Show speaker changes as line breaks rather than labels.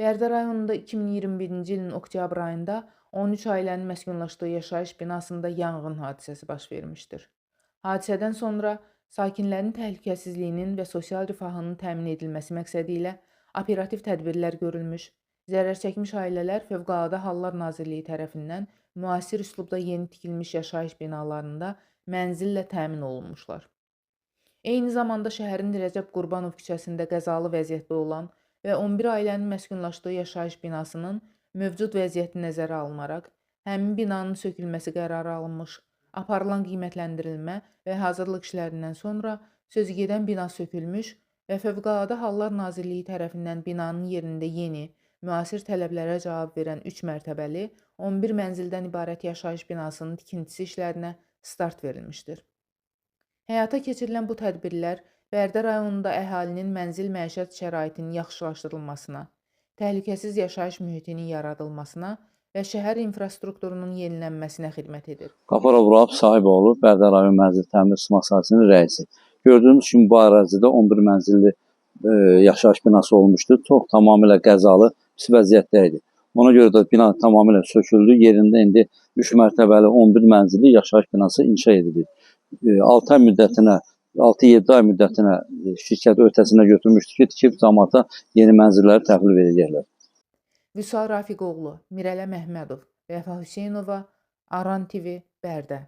Bərdə rayonunda 2021-ci ilin oktyabr ayında 13 ailənin məskunlaşdığı yaşayış binasında yanğın hadisəsi baş vermişdir. Hadisədən sonra sakinlərin təhlükəsizliyinin və sosial rifahının təmin edilməsi məqsədi ilə operativ tədbirlər görülmüş, zərərçəkmiş ailələr Fövqəladə Hallar Nazirliyi tərəfindən müasir üslubda yeni tikilmiş yaşayış binalarında mənzillə təmin olunmuşlar. Eyni zamanda şəhərin Rəcəb Qurbanov küçəsində qəzalı vəziyyətdə olan və 11 ailənin məskunlaşdığı yaşayış binasının mövcud vəziyyəti nəzərə alınaraq, həmin binanın sökülməsi qərarı alınmış, aparılan qiymətləndirilmə və hazırlıq işlərindən sonra sözügedən bina sökülmüş və Fövqəladə Hallar Nazirliyi tərəfindən binanın yerində yeni, müasir tələblərə cavab verən 3 mərtəbəli 11 mənzildən ibarət yaşayış binasının tikintisi işlərinə start verilmişdir. Həyata keçirilən bu tədbirlər Bərdə rayonunda əhalinin mənzil məişət şəraitinin yaxşılaşdırılmasına, təhlükəsiz yaşayış mühitinin yaradılmasına və şəhər infrastrukturunun yenilənməsinə xidmət edir.
Qafarov Rahab Sahiboğlu, Bərdə rayon mənzil təmir istismar sahəsinin rəisi. Gördüyünüz kimi bu ərazidə 11 mənzilli yaşayış binası olmuşdur. Çox tamamilə qəzalı, pis vəziyyətdə idi. Ona görə də bina tamamilə söküldü. Yerində indi 3 mərtəbəli 11 mənzilli yaşayış binası inşa edilir. 6 ay müddətinə, 6-7 ay müddətinə şirkət öhdəsinə götürmüşdü ki, tikib cəmaata yeni mənzilləri təhvil verəcəklər.
Vüsal Rafiqoğlu, Mirələ Məhmədov, Vəfa Hüseynova, Aran TV, Bərdə.